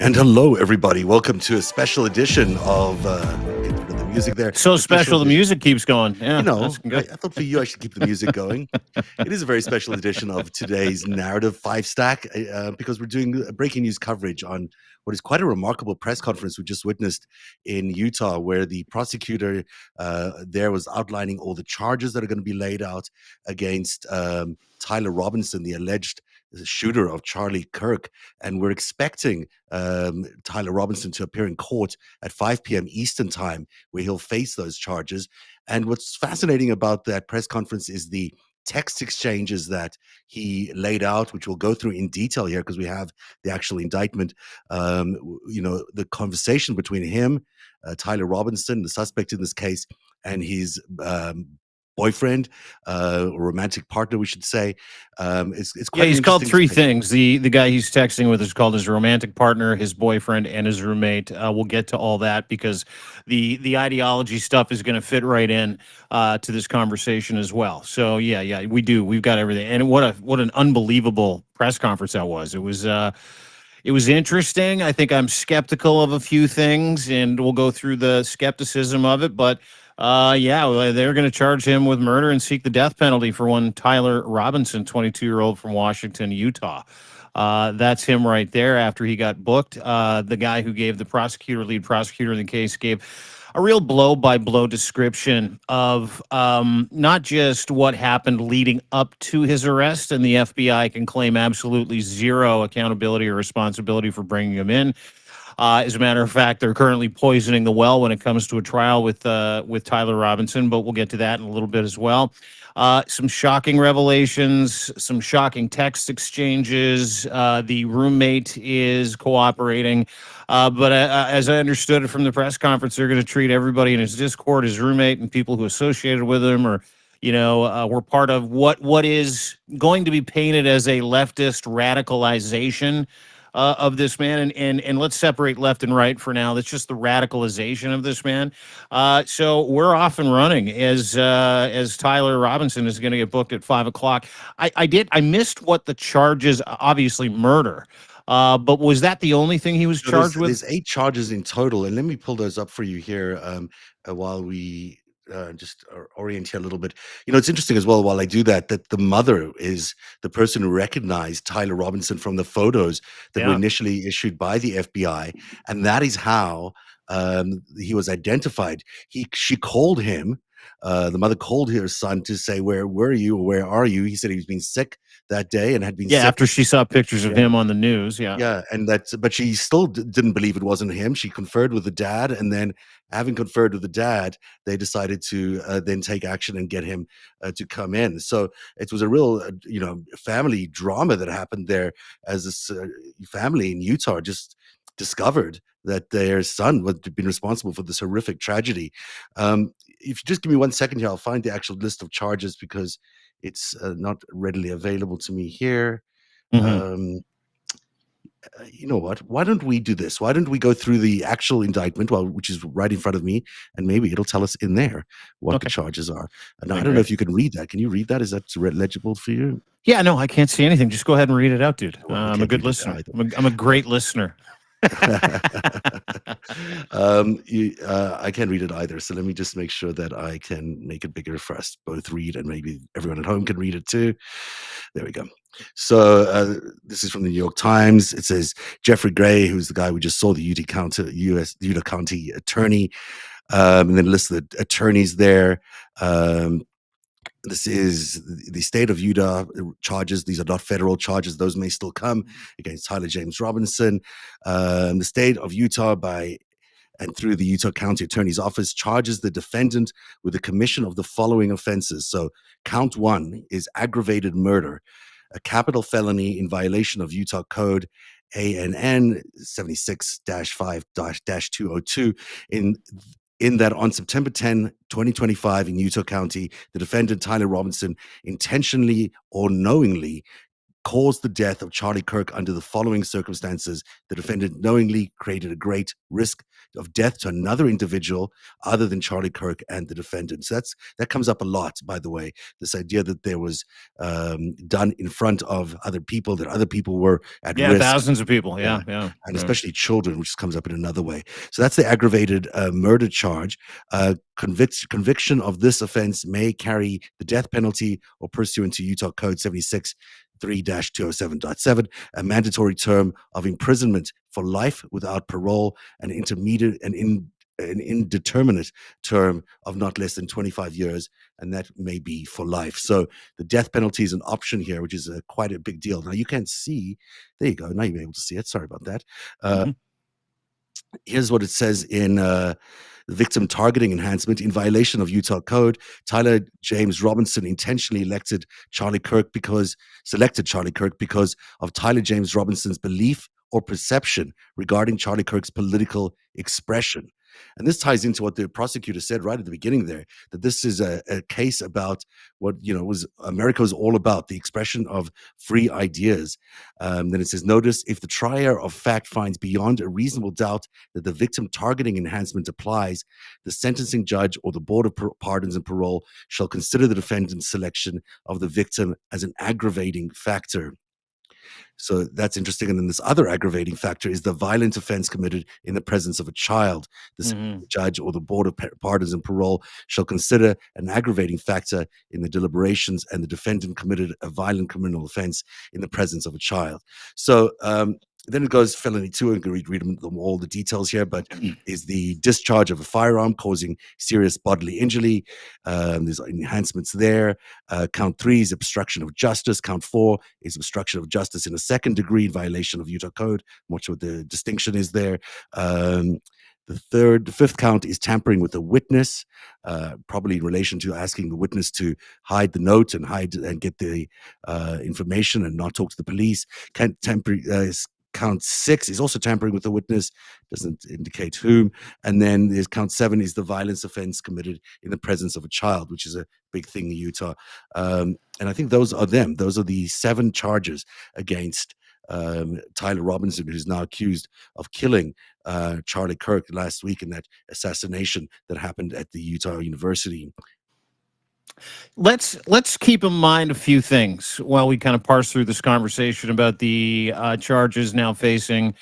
And hello, everybody. Welcome to a special edition of the music there. So A special special, the edition. music keeps going. You Yeah, know, that's good. I thought for you I should keep the music going. It is a very special edition of today's narrative FiveStack because we're doing breaking news coverage on what is quite a remarkable press conference we just witnessed in Utah, where the prosecutor there was outlining all the charges that are going to be laid out against Tyler Robinson, the alleged shooter of Charlie Kirk. And we're expecting Tyler Robinson to appear in court at 5 p.m. Eastern time, where he'll face those charges. And what's fascinating about that press conference is the text exchanges that he laid out, which we'll go through in detail here because we have the actual indictment. The conversation between him, Tyler Robinson, the suspect in this case, and his boyfriend, or romantic partner, we should say. It's quite Yeah, an he's called interesting three space. things. The guy he's texting with is called his romantic partner, his boyfriend, and his roommate. We'll get to all that because the ideology stuff is going to fit right in to this conversation as well. So yeah, we do. We've got everything. And what an unbelievable press conference that was. It was interesting. I think I'm skeptical of a few things, and we'll go through the skepticism of it. But they're going to charge him with murder and seek the death penalty for one Tyler Robinson, 22-year-old from Washington, Utah. That's him right there after he got booked. The guy who gave the lead prosecutor in the case, gave a real blow-by-blow description of not just what happened leading up to his arrest, and the FBI can claim absolutely zero accountability or responsibility for bringing him in. As a matter of fact, they're currently poisoning the well when it comes to a trial with Tyler Robinson, but we'll get to that in a little bit as well. Some shocking revelations, some shocking text exchanges. The roommate is cooperating, but as I understood it from the press conference, they're going to treat everybody in his Discord as roommate and people who associated with him or were part of what is going to be painted as a leftist radicalization of this man, and let's separate left and right for now. That's just the radicalization of this man. So we're off and running as Tyler Robinson is going to get booked at 5 o'clock. I missed what the charges. Obviously, murder. But was that the only thing he was So charged with? there's 8 charges in total, and let me pull those up for you here while we just orient here a little bit. It's interesting as well, while I do that the mother is the person who recognized Tyler Robinson from the photos that were Yeah. initially issued by the FBI, and that is how he was identified. She called him. The mother called her son to say, "Where were you? Or where are you?" He said he was being sick that day and had been Yeah, sick. after she saw pictures of Yeah. him on the news. Yeah. Yeah, and but she still didn't believe it wasn't him. She conferred with the dad, and then having conferred with the dad, they decided to then take action and get him to come in. So it was a real, family drama that happened there, as this family in Utah just discovered that their son had been responsible for this horrific tragedy. If you just give me 1 second here, I'll find the actual list of charges because it's not readily available to me here. Mhm. Um, you know what? Why don't we do this? Why don't we go through the actual indictment, which is right in front of me, and maybe it'll tell us in there what the Okay. charges are. And I That'd be don't know great. if you can read that. Can you read that? Is that legible for you? Yeah, no, I can't see anything. Just go ahead and read it out, dude. Well, I I'm a can't good read it listener. either. I'm a great listener. I can't read it either. So let me just make sure that I can make it bigger for us both read, and maybe everyone at home can read it too. There we go. So this is from the New York Times. It says Jeffrey Gray, who's the guy we just saw, the Utah County attorney, and then list the attorneys there. This is the state of Utah charges. These are not federal charges. Those may still come against Tyler James Robinson. The state of Utah and through the Utah County Attorney's Office charges the defendant with the commission of the following offenses. So count 1 is aggravated murder, a capital felony in violation of Utah Code ANN 76-5-202 in that on September 10, 2025 in Utah County, the defendant Tyler Robinson intentionally or knowingly caused the death of Charlie Kirk under the following circumstances. The defendant knowingly created a great risk of death to another individual other than Charlie Kirk and the defendant. So that comes up a lot, by the way, this idea that there was done in front of other people, that other people were at Yeah, risk. thousands of people. Yeah. Yeah. And especially children, which comes up in another way. So that's the aggravated murder charge. Conviction of this offense may carry the death penalty or, pursuant to Utah Code 76 3-207.7, a mandatory term of imprisonment for life without parole, an indeterminate term of not less than 25 years, and that may be for life. So the death penalty is an option here, which is quite a big deal. Now you can't see. There you go. Now you're able to see it. Sorry about that. Here's what it says in the victim targeting enhancement. In violation of Utah Code, Tyler James Robinson intentionally selected Charlie Kirk because of Tyler James Robinson's belief or perception regarding Charlie Kirk's political expression. And this ties into what the prosecutor said right at the beginning there, that this is a case about what, America was all about, the expression of free ideas. Then it says, notice, if the trier of fact finds beyond a reasonable doubt that the victim targeting enhancement applies, the sentencing judge or the Board of Pardons and Parole shall consider the defendant's selection of the victim as an aggravating factor. So that's interesting. And then this other aggravating factor is the violent offense committed in the presence of a child. The judge or the Board of Pardons and Parole shall consider an aggravating factor in the deliberations, and the defendant committed a violent criminal offense in the presence of a child. So then it goes felony 2, and read them all the details here, but is the discharge of a firearm causing serious bodily injury. There's enhancements there. Count 3 is obstruction of justice. Count 4 is obstruction of justice in a second degree in violation of Utah Code. I'm not sure what the distinction is there. The fifth count is tampering with a witness, probably in relation to asking the witness to hide the note and get the information and not talk to the police. Count 6 is also tampering with the witness, doesn't indicate whom. And then there's count 7 is the violence offense committed in the presence of a child, which is a big thing in Utah. And I think those are them. Those are the 7 charges against Tyler Robinson, who's now accused of killing Charlie Kirk last week in that assassination that happened at the Utah University. Let's keep in mind a few things while we kind of parse through this conversation about the charges now facing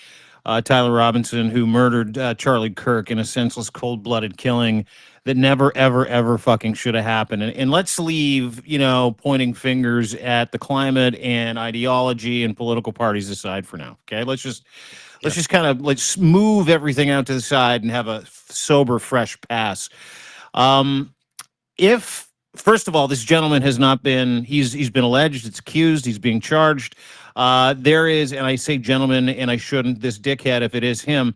Tyler Robinson, who murdered Charlie Kirk in a senseless, cold-blooded killing that never, ever, ever fucking should have happened. And let's leave, pointing fingers at the climate and ideology and political parties aside for now. Okay, let's just let's move everything out to the side and have a sober, fresh pass. If First of all, this gentleman has not been, he's been alleged, it's accused, he's being charged. There is, and I say gentleman, and I shouldn't, this dickhead, if it is him,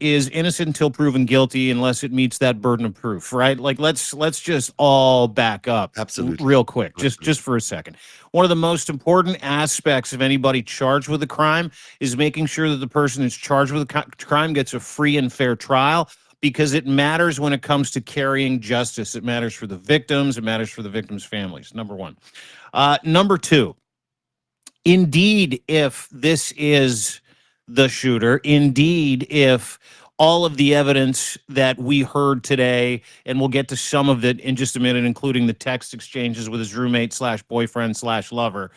is innocent until proven guilty unless it meets that burden of proof, right? Like, let's just all back up. Absolutely. Real quick, just for a second. One of the most important aspects of anybody charged with a crime is making sure that the person who's charged with a crime gets a free and fair trial, because it matters when it comes to carrying justice. It matters for the victims. It matters for the victims' families, number one. Number two, indeed, if this is the shooter, indeed, if all of the evidence that we heard today, and we'll get to some of it in just a minute, including the text exchanges with his roommate / boyfriend / lover,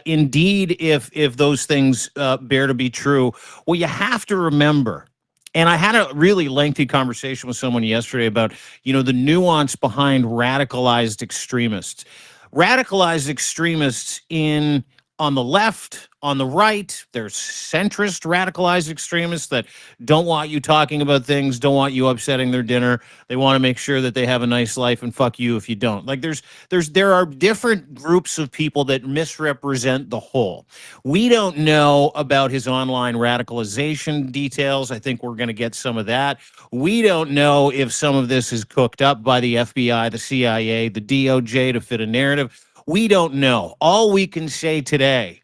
indeed, if those things bear to be true, well, you have to remember, and I had a really lengthy conversation with someone yesterday about, the nuance behind radicalized extremists. Radicalized extremists on the left, on the right, there's centrist radicalized extremists that don't want you talking about things, don't want you upsetting their dinner. They want to make sure that they have a nice life, and fuck you if you don't. Like, there are different groups of people that misrepresent the whole. We don't know about his online radicalization details. I think we're going to get some of that. We don't know if some of this is cooked up by the FBI, the CIA, the DOJ to fit a narrative. We don't know. All we can say today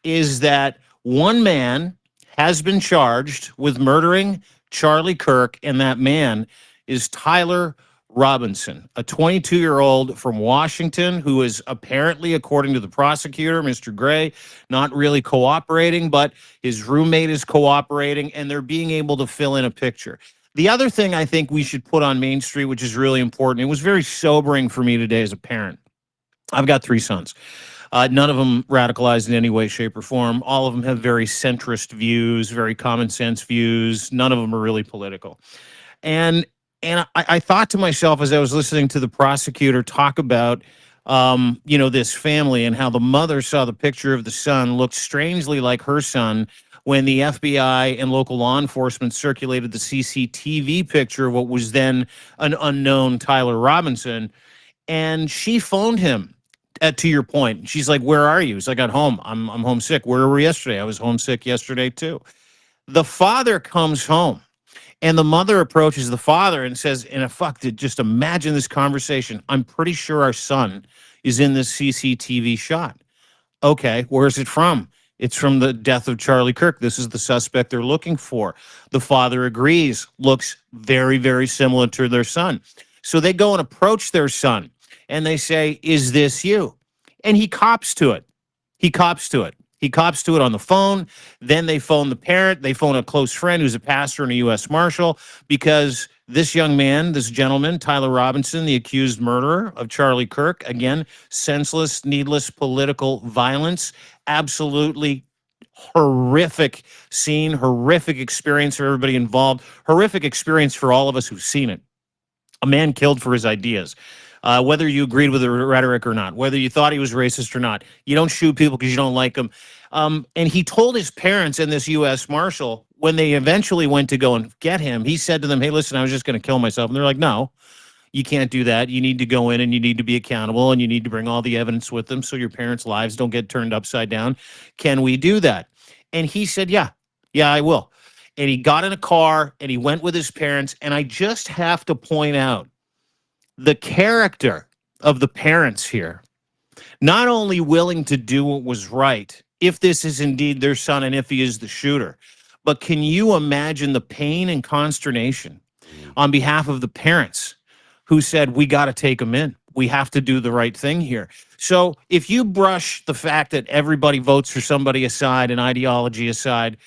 is that one man has been charged with murdering Charlie Kirk, and that man is Tyler Robinson, a 22-year-old from Washington who is apparently, according to the prosecutor, Mr. Gray, not really cooperating, but his roommate is cooperating, and they're being able to fill in a picture. The other thing I think we should put on Main Street, which is really important, it was very sobering for me today as a parent. I've got 3 sons. None of them radicalized in any way, shape, or form. All of them have very centrist views, very common sense views. None of them are really political. And I thought to myself as I was listening to the prosecutor talk about, this family and how the mother saw the picture of the son looked strangely like her son when the FBI and local law enforcement circulated the CCTV picture of what was then an unknown Tyler Robinson. And she phoned him. To your point, she's like, "Where are you?" He's like, "At home. I'm homesick." "Where were you yesterday?" "I was homesick yesterday too." The father comes home. And the mother approaches the father and says, in a just imagine this conversation. "I'm pretty sure our son is in this CCTV shot." "Okay, where's it from?" "It's from the death of Charlie Kirk. This is the suspect they're looking for." The father agrees, looks very, very similar to their son. So they go and approach their son and they say, "Is this you?" And he cops to it. He cops to it. He cops to it on the phone. Then they phone the parent. They phone a close friend who's a pastor and a U.S. Marshal because this young man, this gentleman, Tyler Robinson, the accused murderer of Charlie Kirk, again, senseless, needless political violence, absolutely horrific scene, horrific experience for everybody involved, horrific experience for all of us who've seen it. A man killed for his ideas. Whether you agreed with the rhetoric or not, whether you thought he was racist or not, you don't shoot people because you don't like them. And he told his parents and this U.S. Marshal, when they eventually went to go and get him, he said to them, "Hey, listen, I was just going to kill myself." And they're like, "No, you can't do that. You need to go in and you need to be accountable and you need to bring all the evidence with them so your parents' lives don't get turned upside down. Can we do that?" And he said, yeah, I will. And he got in a car and he went with his parents. And I just have to point out the character of the parents here, not only willing to do what was right, if this is indeed their son and if he is the shooter, but can you imagine the pain and consternation Mm. on behalf of the parents who said, "We got to take him in. We have to do the right thing here." So if you brush the fact that everybody votes for somebody aside and ideology aside,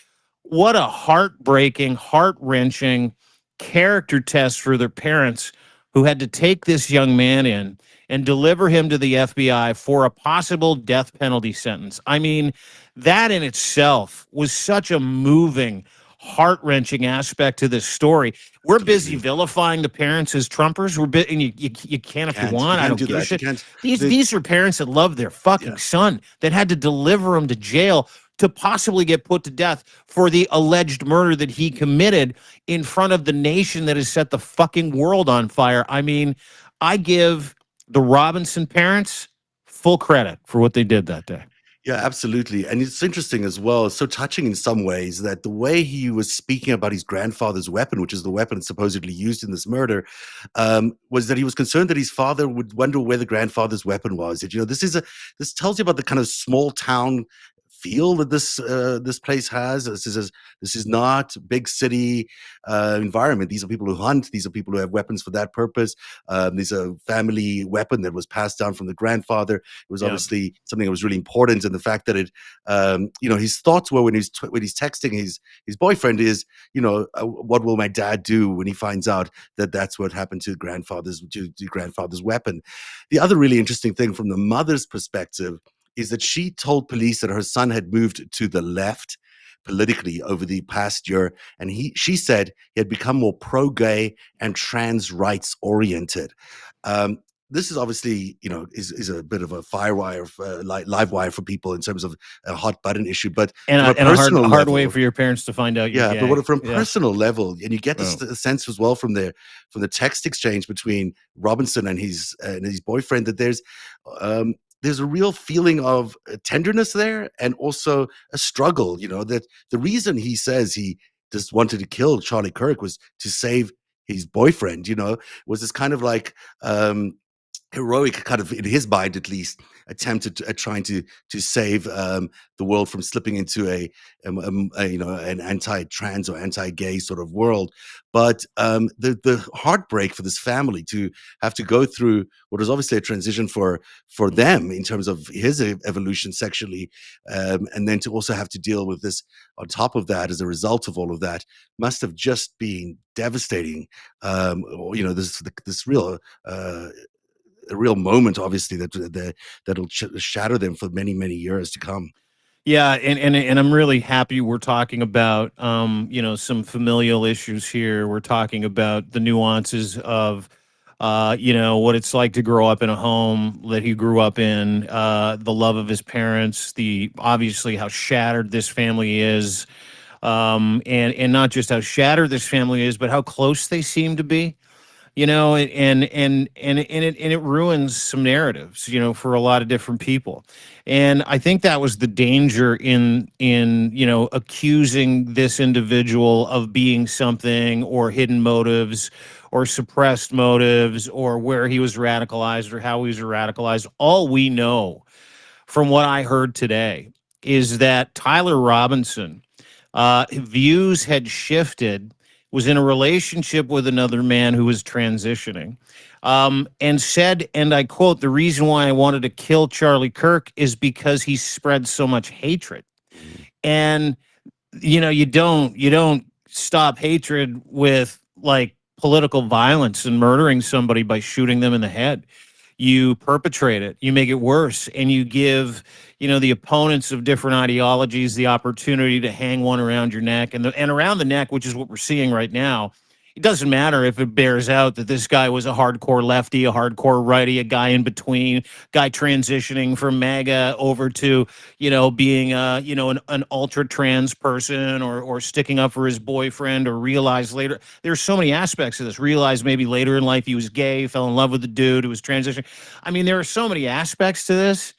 what a heartbreaking, heart-wrenching character test for their parents who had to take this young man in and deliver him to the FBI for a possible death penalty sentence. I mean, that in itself was such a moving, heart-wrenching aspect to this story. We're busy Absolutely. vilifying the parents as Trumpers. And you can if you You want. I can't don't do give a that. You shit. can't. These The, these are parents that love their yeah. fucking son that had to deliver him to jail to possibly get put to death for the alleged murder that he committed in front of the nation that has set the fucking world on fire. I mean, I give the Robinson parents full credit for what they did that day. Yeah, absolutely. And it's interesting as well. It's so touching in some ways that the way he was speaking about his grandfather's weapon, which is the weapon supposedly used in this murder, was that he was concerned that his father would wonder where the grandfather's weapon was. That, this tells you about the kind of small town feel that this place has. This is not big city environment. These are people who hunt. These are people who have weapons for that purpose. These are family weapon that was passed down from the grandfather. It was Yeah. obviously something that was really important, and the fact that his thoughts were when he's texting his boyfriend is, what will my dad do when he finds out that that's what happened to grandfather's weapon. The other really interesting thing from the mother's perspective is that she told police that her son had moved to the left politically over the past year, and she said he had become more pro-gay and trans rights oriented. Um, this is obviously, is a bit of a firewire, live wire for people in terms of a hot button issue. But And from a a personal hard way level, for your parents to find out you're yeah, but gay. from Yeah. personal level, and you get Oh. the sense as well from the text exchange between Robinson and his boyfriend that there's a real feeling of tenderness there, and also a struggle. That the reason he says he just wanted to kill Charlie Kirk was to save his boyfriend. Was this kind of like heroic, kind of in his mind at least, attempt at trying to save the world from slipping into you know, an anti-trans or anti-gay sort of world. But the heartbreak for this family to have to go through what is obviously a transition for them in terms of his evolution sexually, and then to also have to deal with this on top of that as a result of all of that, must have just been devastating. You know, this real a real moment, obviously, that'll shatter them for many, many years to come. Yeah, and I'm really happy we're talking about you know, some familial issues here. We're talking about the nuances of you know, what it's like to grow up in a home that he grew up in, the love of his parents, the obviously how shattered this family is, and not just how shattered this family is, but how close they seem to be, you know, and it ruins some narratives, you know, for a lot of different people. And I think that was the danger in you know, accusing this individual of being something, or hidden motives, or suppressed motives, or where he was radicalized, or how he was radicalized. All we know from what I heard today is that Tyler Robinson, views had shifted, was in a relationship with another man who was transitioning, and said, and I quote, the reason why I wanted to kill Charlie Kirk is because he spread so much hatred. Mhm. And you know, you don't stop hatred with like political violence and murdering somebody by shooting them in the head. You perpetrate it, you make it worse, and you give, you know, the opponents of different ideologies the opportunity to hang one around your neck, and around the neck, which is what we're seeing right now. It doesn't matter if it bears out that this guy was a hardcore lefty, a hardcore righty, a guy in between, guy transitioning from MAGA over to, you know, being you know, an ultra trans person, or sticking up for his boyfriend, or realize later, there's so many aspects of this, realize maybe later in life he was gay, fell in love with the dude who was transitioning. I mean, there are so many aspects to this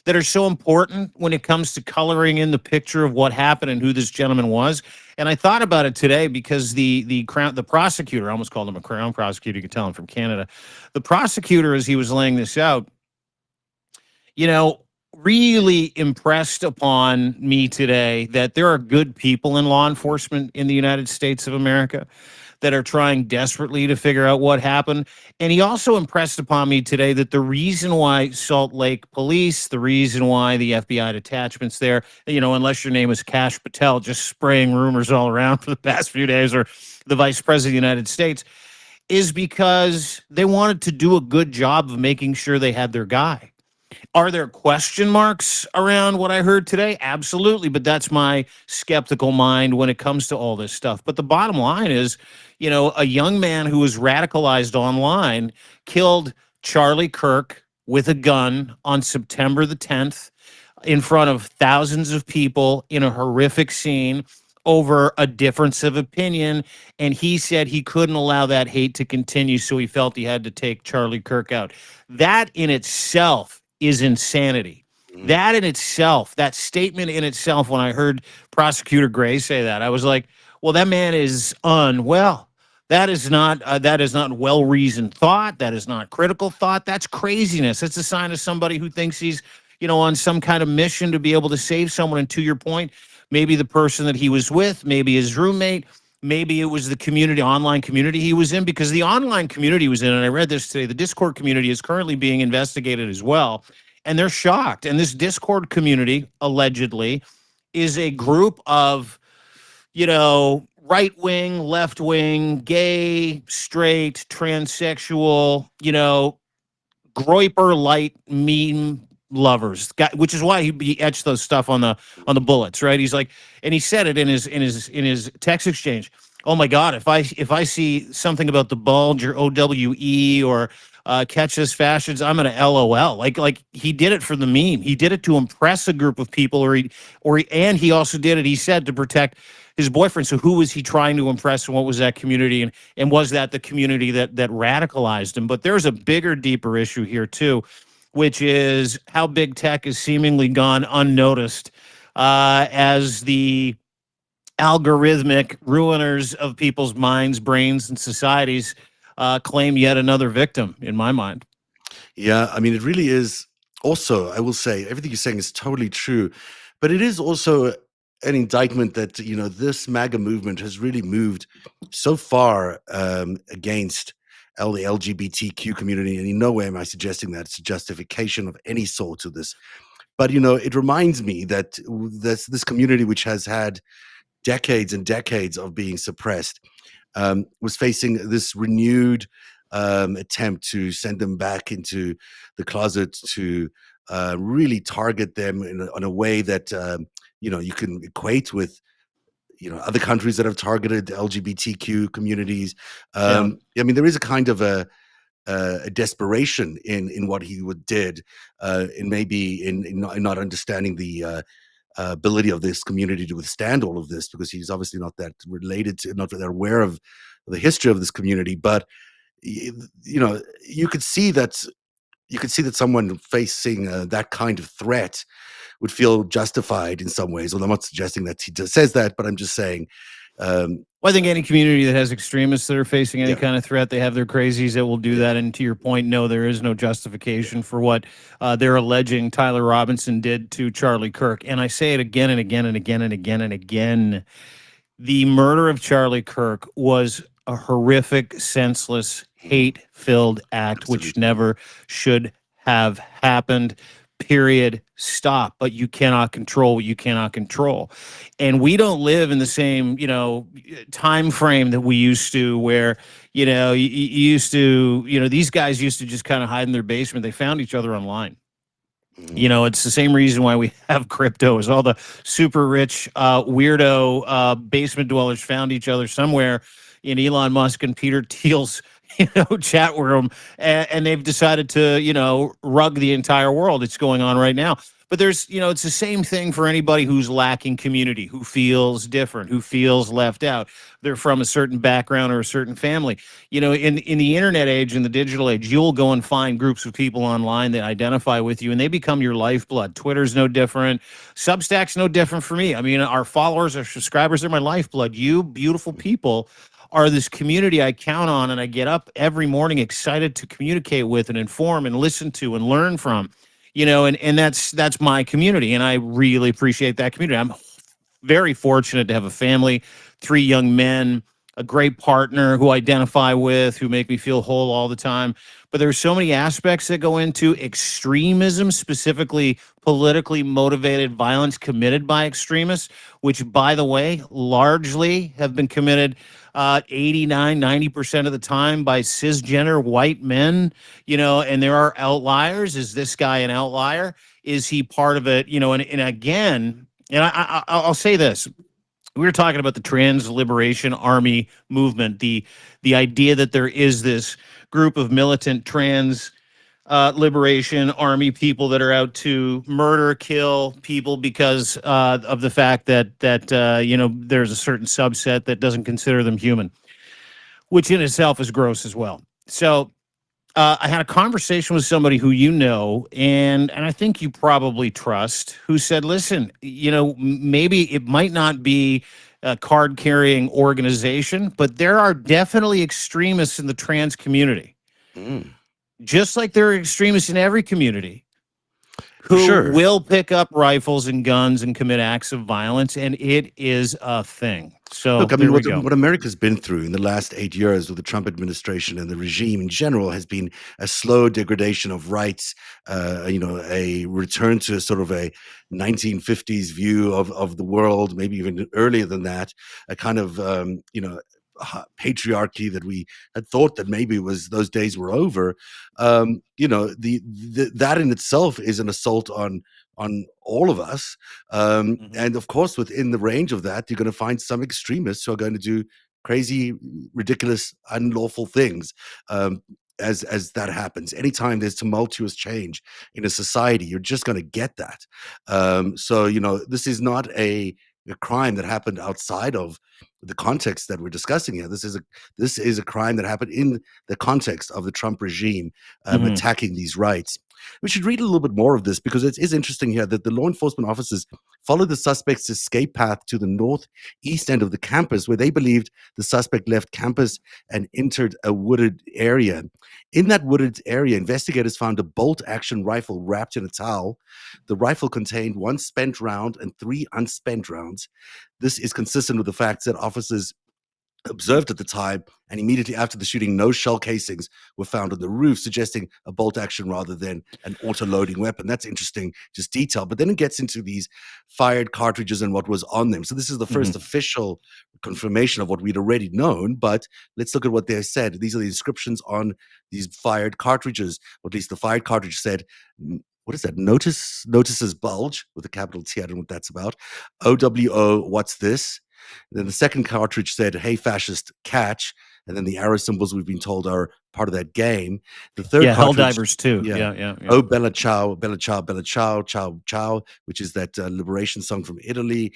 that are so important when it comes to coloring in the picture of what happened and who this gentleman was. And I thought about it today because the prosecutor, I almost called him a crown prosecutor, you could tell him from Canada. The prosecutor, as he was laying this out, you know, really impressed upon me today that there are good people in law enforcement in the United States of America that are trying desperately to figure out what happened. And he also impressed upon me today that the reason why Salt Lake Police, the reason why the FBI detachments there, you know, unless your name is Kash Patel, just spraying rumors all around for the past few days, or the vice president of the United States, is because they wanted to do a good job of making sure they had their guy. Are there question marks around what I heard today? Absolutely, but that's my skeptical mind when it comes to all this stuff. But the bottom line is, you know, a young man who was radicalized online killed Charlie Kirk with a gun on September the 10th in front of thousands of people in a horrific scene over a difference of opinion. And he said he couldn't allow that hate to continue, so he felt he had to take Charlie Kirk out. That in itself is insanity. Mhm. That in itself, that statement in itself, when I heard Prosecutor Gray say that, I was like, well, that man is unwell. That is not well reasoned thought. That is not critical thought. That's craziness. It's a sign of somebody who thinks he's, you know, on some kind of mission to be able to save someone. And to your point, maybe the person that he was with, maybe his roommate, maybe it was the community, online community he was in, because the online community he was in, and I read this today, the Discord community is currently being investigated as well. And they're shocked. And this Discord community, allegedly, is a group of, you know, right wing, left wing, gay, straight, transsexual, you know, Groiper light meme lovers, which is why he etched those stuff on the bullets, right? He's like, and he said it in his text exchange. Oh my God, if I see something about the bulge or OWE or catch this fashions, I'm gonna LOL. Like he did it for the meme. He did it to impress a group of people, and he also did it, he said, to protect his boyfriend. So who was he trying to impress, and what was that community, and was that the community that radicalized him? But there's a bigger, deeper issue here too, which is how big tech has seemingly gone unnoticed as the algorithmic ruiners of people's minds, brains, and societies claim yet another victim, in my mind. Yeah, I mean, it really is. Also, I will say everything you're saying is totally true, but it is also an indictment that this MAGA movement has really moved so far against the LGBTQ community, and in no way am I suggesting that it's a justification of any sort to this. But it reminds me that this community, which has had decades and decades of being suppressed, was facing this renewed attempt to send them back into the closet, to really target them in a way that you can equate with other countries that have targeted LGBTQ communities. Yeah. I mean, there is a kind of a desperation in what he did, and maybe in not understanding the ability of this community to withstand all of this, because he's obviously not that related to, not that aware of the history of this community. But you could see that someone facing that kind of threat would feel justified in some ways. Well, I'm not suggesting that he just says that, but I'm just saying, Well, I think any community that has extremists that are facing any yeah, kind of threat, they have their crazies that will do yeah, that. And to your point, no, there is no yeah. justification for what they're alleging Tyler Robinson did to Charlie Kirk. And I say it again and again and again and again and again. The murder of Charlie Kirk was a horrific, senseless, Mhm. hate-filled act which Absolutely. never should have happened. Period. Stop. But you cannot control what you cannot control. And we don't live in the same, time frame that we used to, where, you used to, these guys used to just kind of hide in their basement. They found each other online. Mhm. It's the same reason why we have crypto, is all the super rich weirdo basement dwellers found each other somewhere in Elon Musk and Peter Thiel's chat room, and they've decided to rug the entire world. It's going on right now. But there's, it's the same thing for anybody who's lacking community, who feels different, who feels left out. They're from a certain background or a certain family. In the internet age, in the digital age, you'll go and find groups of people online that identify with you, and they become your lifeblood. Twitter's no different. Substack's no different for me. I mean, our followers, our subscribers, they're my lifeblood. You beautiful people are this community I count on, and I get up every morning excited to communicate with and inform and listen to and learn from. And that's my community, and I really appreciate that community. I'm very fortunate to have a family, 3 young men, a great partner who I identify with, who make me feel whole all the time. But there's so many aspects that go into extremism, specifically politically motivated violence committed by extremists, which, by the way, largely have been committed 89, 90% of the time by cisgender white men, and there are outliers. Is this guy an outlier? Is he part of it? And again, and I'll say this: we were talking about the Trans Liberation Army movement, the idea that there is this group of militant trans liberation army people that are out to murder, kill people because of the fact that there's a certain subset that doesn't consider them human, which in itself is gross as well. So I had a conversation with somebody who and I think you probably trust, who said, "Listen, maybe it might not be a card-carrying organization, but there are definitely extremists in the trans community, Mm. just like there are extremists in every community, For who sure. will pick up rifles and guns and commit acts of violence, and it is a thing." So Look, I mean, there we what go. America's been through in the last 8 years with the Trump administration and the regime in general has been a slow degradation of rights, a return to sort of a 1950s view of the world, maybe even earlier than that, a kind of, patriarchy that we had thought that maybe was those days were over. That in itself is an assault on all of us. Mhm. And of course, within the range of that, you're going to find some extremists who are going to do crazy, ridiculous, unlawful things. As that happens, anytime there's tumultuous change in a society, you're just going to get that. So this is not a crime that happened outside of the context that we're discussing here. This is a crime that happened in the context of the Trump regime attacking these rights. We should read a little bit more of this because it is interesting here that the law enforcement officers followed the suspect's escape path to the northeast end of the campus, where they believed the suspect left campus and entered a wooded area. In that wooded area, investigators found a bolt-action rifle wrapped in a towel. The rifle contained 1 spent round and 3 unspent rounds. This is consistent with the fact that officers observed at the time, and immediately after the shooting, no shell casings were found on the roof, suggesting a bolt action rather than an auto-loading weapon. That's interesting, just detail. But then it gets into these fired cartridges and what was on them. So this is the first official confirmation of what we'd already known, but let's look at what they said. These are the inscriptions on these fired cartridges, or at least the fired cartridge said, what is that? Notices bulge with a capital T. I don't know what that's about. OWO, what's this? Then the second cartridge said, "Hey, fascist, catch." And then the arrow symbols, we've been told, are part of that game. The third cartridge, Helldivers too. Yeah. Oh, Bella Ciao, Bella Ciao, Bella Ciao, Ciao, Ciao, which is that liberation song from Italy,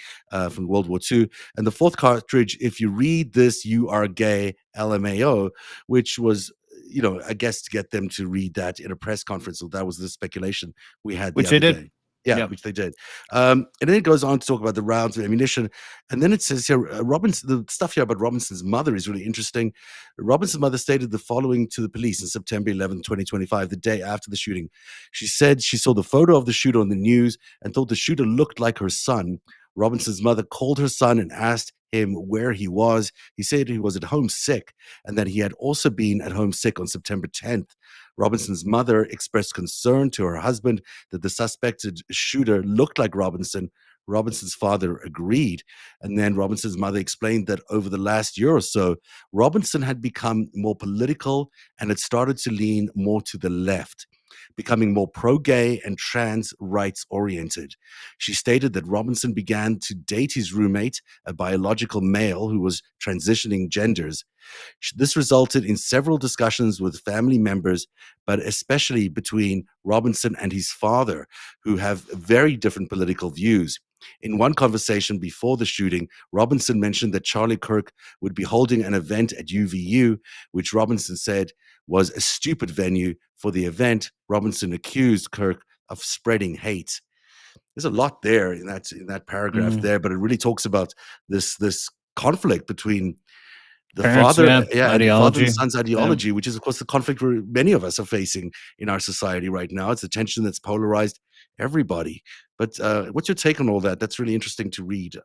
from World War II. And the fourth cartridge, "If you read this, you are gay, LMAO," which was, I guess to get them to read that in a press conference. So that was the speculation we had the other day. Yeah, which they did. And then it goes on to talk about the rounds of ammunition. And then it says here, the stuff here about Robinson's mother is really interesting. Robinson's mother stated the following to the police on September 11, 2025, the day after the shooting. She said she saw the photo of the shooter on the news and thought the shooter looked like her son. Robinson's mother called her son and asked him where he was. He said he was at home sick and that he had also been at home sick on September 10th. Robinson's mother expressed concern to her husband that the suspected shooter looked like Robinson. Robinson's father agreed. And then Robinson's mother explained that over the last year or so, Robinson had become more political and had started to lean more to the left, becoming more pro-gay and trans rights oriented. She stated that Robinson began to date his roommate, a biological male who was transitioning genders. This resulted in several discussions with family members, but especially between Robinson and his father, who have very different political views. In one conversation before the shooting, Robinson mentioned that Charlie Kirk would be holding an event at UVU, which Robinson said was a stupid venue for the event. Robinson accused Kirk of spreading hate. There's a lot there in that paragraph there, but it really talks about this conflict between the father and the son's ideology, which is, of course, the conflict many of us are facing in our society right now. It's a tension that's polarized everybody. But what's your take on all that? That's really interesting to read.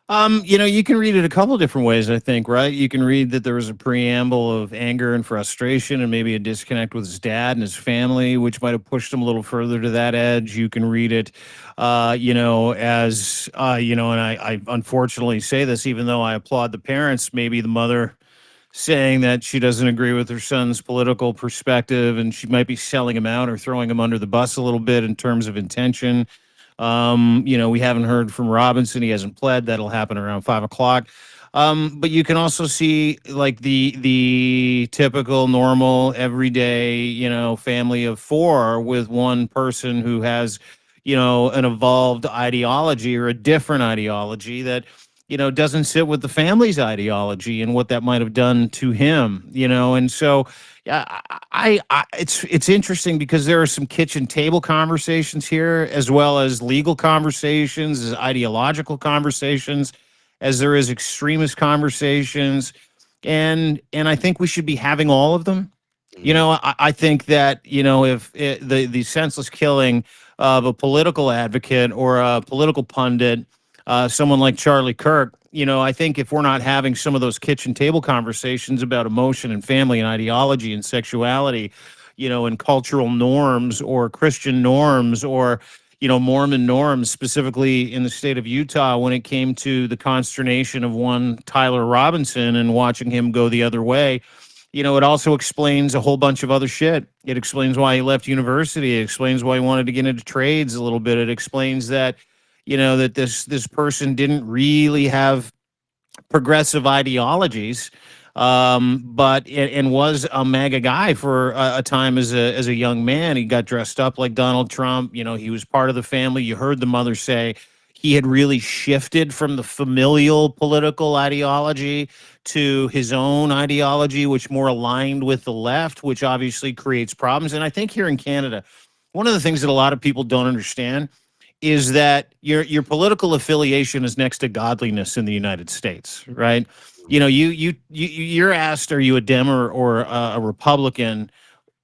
You can read it a couple of different ways, I think, right? You can read that there was a preamble of anger and frustration and maybe a disconnect with his dad and his family, which might have pushed him a little further to that edge. You can read it, as, and I unfortunately say this, even though I applaud the parents, maybe the mother saying that she doesn't agree with her son's political perspective and she might be selling him out or throwing him under the bus a little bit in terms of intention. We haven't heard from Robinson. He hasn't pled. That'll happen around 5 o'clock. But you can also see like the typical, normal, everyday, family of 4 with one person who has, an evolved ideology or a different ideology that, doesn't sit with the family's ideology and what that might have done to him, and so yeah, it's interesting because there are some kitchen table conversations here, as well as legal conversations, as ideological conversations, as there is extremist conversations, and I think we should be having all of them. I think that if the senseless killing of a political advocate or a political pundit, someone like Charlie Kirk, I think if we're not having some of those kitchen table conversations about emotion and family and ideology and sexuality, and cultural norms or Christian norms or, Mormon norms, specifically in the state of Utah, when it came to the consternation of one Tyler Robinson and watching him go the other way, it also explains a whole bunch of other shit. It explains why he left university. It explains why he wanted to get into trades a little bit. It explains that that this person didn't really have progressive ideologies, but was a MAGA guy for a time as a young man. He got dressed up like Donald Trump. He was part of the family. You heard the mother say he had really shifted from the familial political ideology to his own ideology, which more aligned with the left, which obviously creates problems. And I think here in Canada, one of the things that a lot of people don't understand is that your political affiliation is next to godliness in the United States, right? You know, you're asked, are you a Dem or a Republican?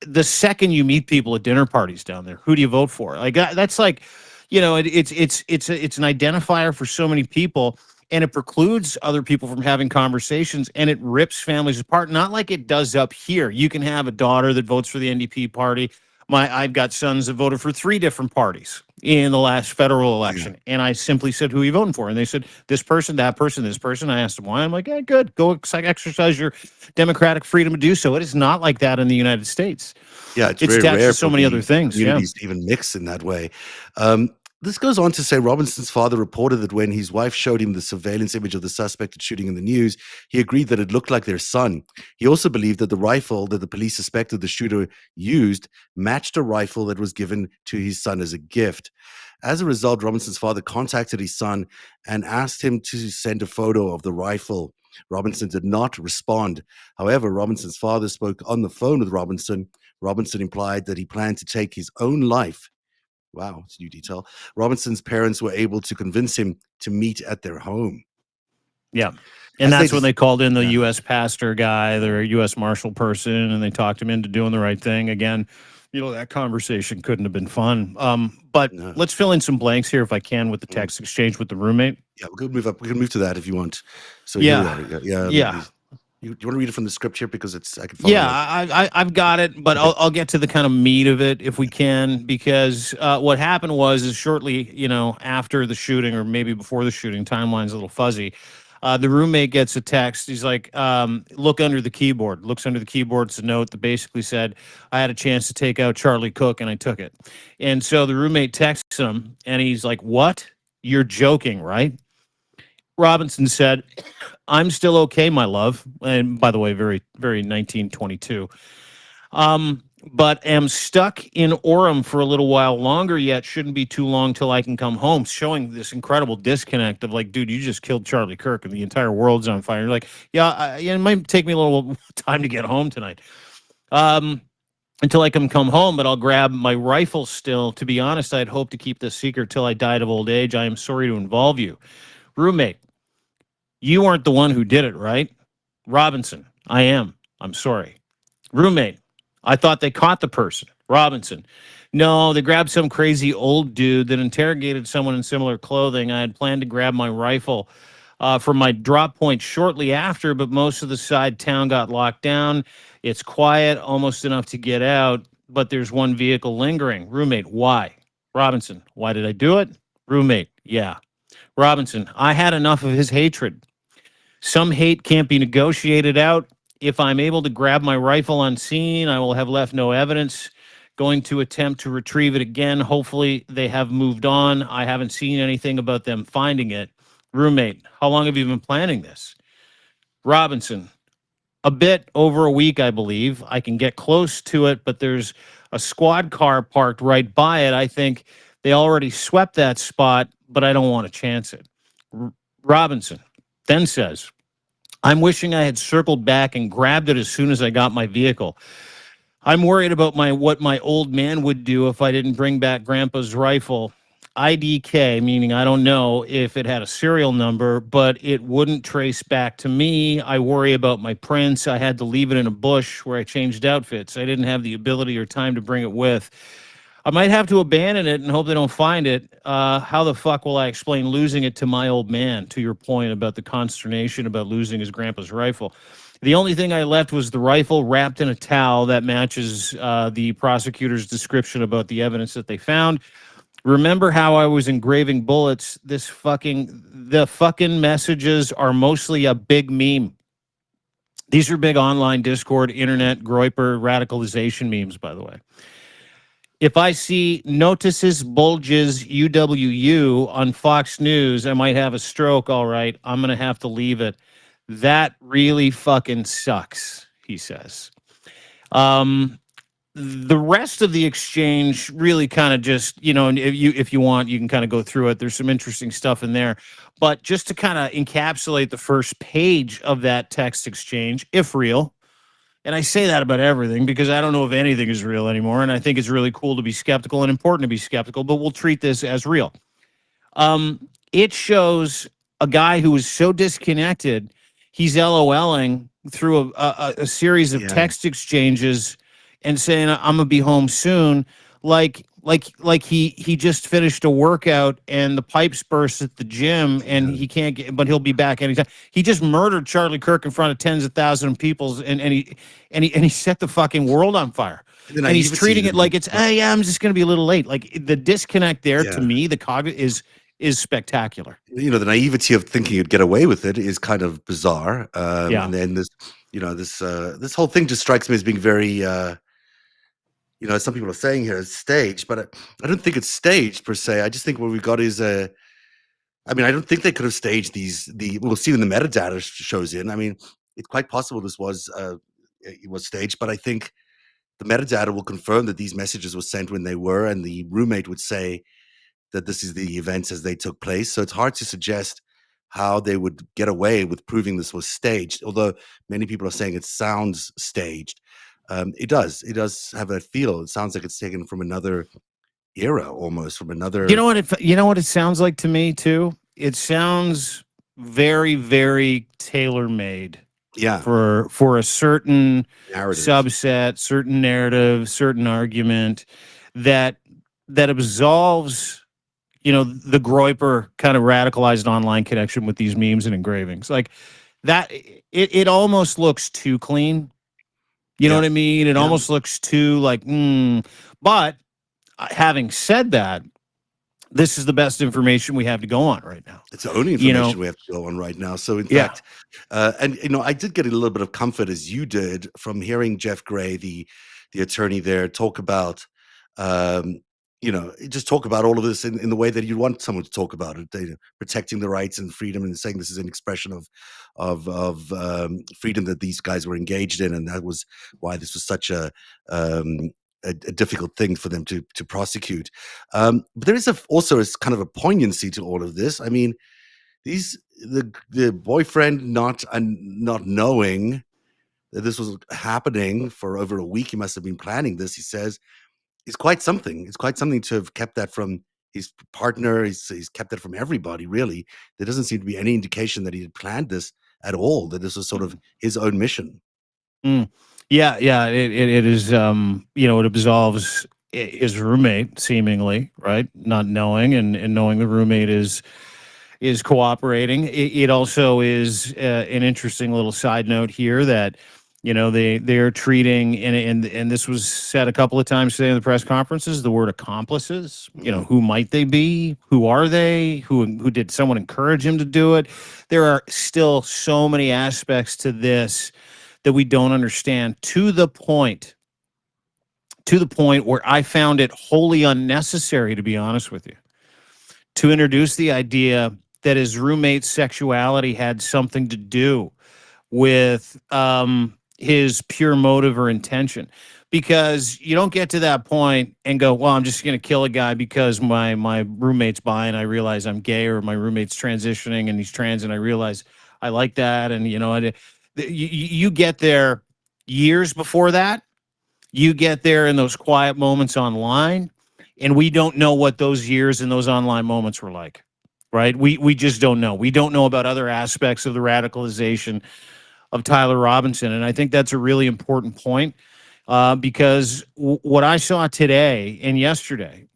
The second you meet people at dinner parties down there, who do you vote for? Like that's like, you know, it's an identifier for so many people, and it precludes other people from having conversations, and it rips families apart. Not like it does up here. You can have a daughter that votes for the NDP party. I've got sons that voted for 3 different parties in the last federal Yeah. election, and I simply said, "Who are you voting for?" And they said, "This person, that person, this person." I asked them why. I'm like, "Yeah, good. Go exercise your democratic freedom to do so." It is not like that in the United States. Yeah, it's It's very attached rare to so for many other the things. Yeah. communities to even mix in that way. This goes on to say Robinson's father reported that when his wife showed him the surveillance image of the suspected shooting in the news, he agreed that it looked like their son. He also believed that the rifle that the police suspected the shooter used matched a rifle that was given to his son as a gift. As a result, Robinson's father contacted his son and asked him to send a photo of the rifle. Robinson did not respond. However, Robinson's father spoke on the phone with Robinson. Robinson implied that he planned to take his own life. Wow, it's a new detail. Robinson's parents were able to convince him to meet at their home. Yeah. And As they that's when dis- they called in the yeah, U.S. pastor guy, the U.S. Marshal person, and they talked him into doing the right thing. Again, you know, that conversation couldn't have been fun. But no. let's fill in some blanks here, if I can, with the Mm. text exchange with the roommate. Yeah, we could move up. We can move to that if you want. So here we Yeah. are. Yeah, yeah. Yeah. You want to read it from the script here because I can follow Yeah, along. I've got it, but Okay. I'll get to the kind of meat of it if we can, because what happened was is shortly, you know, after the shooting or maybe before the shooting, timeline's a little fuzzy. The roommate gets a text. He's like, "Look under the keyboard." Looks under the keyboard. It's a note that basically said, "I had a chance to take out Charlie Cook and I took it." And so the roommate texts him, and he's like, "What? You're joking, right?" Robinson said, "I'm still okay, my love." And by the way, very, very 1922. But am stuck in Orem for a little while longer yet. Shouldn't be too long till I can come home. Showing this incredible disconnect of like, dude, you just killed Charlie Kirk and the entire world's on fire. You're like, yeah, it might take me a little time to get home tonight. Until I can come home, but I'll grab my rifle still. To be honest, I'd hoped to keep this secret till I died of old age. I am sorry to involve you. Roommate, you aren't the one who did it, right? Robinson, I am. I'm sorry. Roommate, I thought they caught the person. Robinson, no, they grabbed some crazy old dude that interrogated someone in similar clothing. I had planned to grab my rifle from my drop point shortly after, but most of the side town got locked down. It's quiet, almost enough to get out, but there's one vehicle lingering. Roommate, why? Robinson, why did I do it? Roommate, yeah. Robinson, I had enough of his hatred. Some hate can't be negotiated out. If I'm able to grab my rifle unseen, I will have left no evidence. Going to attempt to retrieve it again. Hopefully, they have moved on. I haven't seen anything about them finding it. Roommate, how long have you been planning this? Robinson, a bit over a week, I believe. I can get close to it, but there's a squad car parked right by it. I think they already swept that spot, but I don't want to chance it. Robinson then says, I'm wishing I had circled back and grabbed it as soon as I got my vehicle. I'm worried about what my old man would do if I didn't bring back Grandpa's rifle. IDK, meaning I don't know if it had a serial number, but it wouldn't trace back to me. I worry about my prints. I had to leave it in a bush where I changed outfits. I didn't have the ability or time to bring it with. I might have to abandon it and hope they don't find it. How the fuck will I explain losing it to my old man? To your point about the consternation about losing his grandpa's rifle. The only thing I left was the rifle wrapped in a towel that matches the prosecutor's description about the evidence that they found. Remember how I was engraving bullets? The fucking messages are mostly a big meme. These are big online Discord, internet, Groyper, radicalization memes, by the way. If I see notices bulges UWU on Fox News, I might have a stroke. All right, I'm going to have to leave it. That really fucking sucks, he says. Um, the rest of the exchange really kind of just, and if you want, you can kind of go through it. There's some interesting stuff in there, but just to kind of encapsulate the first page of that text exchange, if real. And I say that about everything because I don't know if anything is real anymore, and I think it's really cool to be skeptical and important to be skeptical, but we'll treat this as real. It shows a guy who is so disconnected, he's LOLing through a series of Yeah. text exchanges and saying, "I'm gonna be home soon," like he just finished a workout and the pipes burst at the gym and he can't get, but he'll be back anytime. He just murdered Charlie Kirk in front of tens of thousands of people, and he set the fucking world on fire. The And he's naivety treating it that like it's, hey, yeah, I'm just going to be a little late. Like the disconnect there, to yeah. me, the cognitive is spectacular. The naivety of thinking you'd get away with it is kind of bizarre. Yeah. And then this whole thing just strikes me as being very, some people are saying here, it's staged, but I don't think it's staged per se. I just think what we've got is I don't think they could have staged we'll see when the metadata shows in. I mean, it's quite possible this was it was staged, but I think the metadata will confirm that these messages were sent when they were, and the roommate would say that this is the events as they took place. So it's hard to suggest how they would get away with proving this was staged, although many people are saying it sounds staged. It does have that feel. It sounds like it's taken from another era, almost from another. You know what it sounds like to me too? It sounds very, very tailor-made. Yeah. For a certain Narrative. subset, certain narrative, certain argument that absolves, the Groyper kind of radicalized online connection with these memes and engravings. Like that, it almost looks too clean. You know what I mean? It almost looks too like, But having said that, this is the best information we have to go on right now. It's the only information we have to go on right now. So in fact, and I did get a little bit of comfort, as you did, from hearing Jeff Gray, the attorney there, talk about, just talk about all of this in the way that you'd want someone to talk about it, protecting the rights and freedom, and saying this is an expression of freedom that these guys were engaged in, and that was why this was such a difficult thing for them to prosecute. But there is also kind of a poignancy to all of this. I mean, the boyfriend not knowing that this was happening for over a week, he must have been planning this, he says, is quite something. It's quite something to have kept that from his partner. He's kept that from everybody, really. There doesn't seem to be any indication that he had planned this at all, that this was sort of his own mission. Yeah, it is. It absolves his roommate, seemingly, right? Not knowing and knowing the roommate is cooperating. It also is an interesting little side note here that they're treating, and this was said a couple of times today in the press conferences, the word accomplices. Who might they be? Who are they? Who did someone encourage him to do it? There are still so many aspects to this that we don't understand, to the point where I found it wholly unnecessary, to be honest with you, to introduce the idea that his roommate's sexuality had something to do with his pure motive or intention. Because you don't get to that point and go, well, I'm just going to kill a guy because my roommate's bi and I realize I'm gay, or my roommate's transitioning and he's trans and I realize I like that. And, you get there years before that. You get there in those quiet moments online, and we don't know what those years and those online moments were like, right? We just don't know. We don't know about other aspects of the radicalization of Tyler Robinson, and I think that's a really important point because what I saw today and yesterday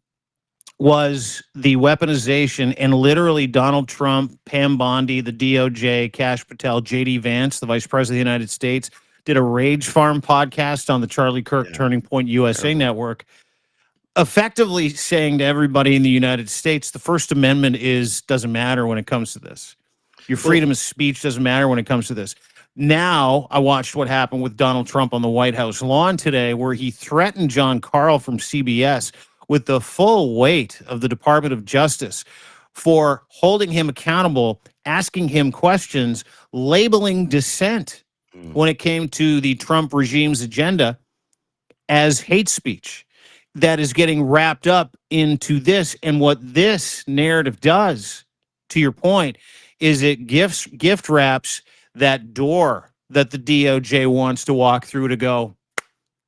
was the weaponization, and literally Donald Trump, Pam Bondi, the DOJ, Kash Patel, J.D. Vance, the Vice President of the United States, did a Rage Farm podcast on the Charlie Kirk Turning Point USA Network, effectively saying to everybody in the United States, the First Amendment doesn't matter when it comes to this. Your freedom of speech doesn't matter when it comes to this. Now, I watched what happened with Donald Trump on the White House lawn today, where he threatened John Carl from CBS with the full weight of the Department of Justice for holding him accountable, asking him questions, labeling dissent when it came to the Trump regime's agenda. as hate speech that is getting wrapped up into this. And what this narrative does, to your point, is it gift wraps that door that the DOJ wants to walk through to go,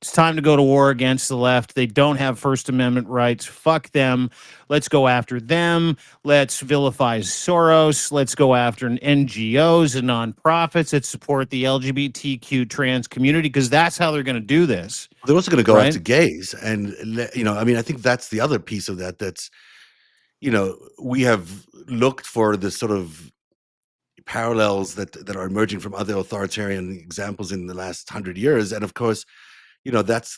it's time to go to war against the left. They don't have First Amendment rights. Fuck them. Let's go after them. Let's vilify Soros. Let's go after NGOs and nonprofits that support the LGBTQ trans community, because that's how they're going to do this. They're also going to go Right? after gays, and I mean, I think that's the other piece of that. That's we have looked for the sort of parallels that are emerging from other authoritarian examples in the last 100 years, and of course,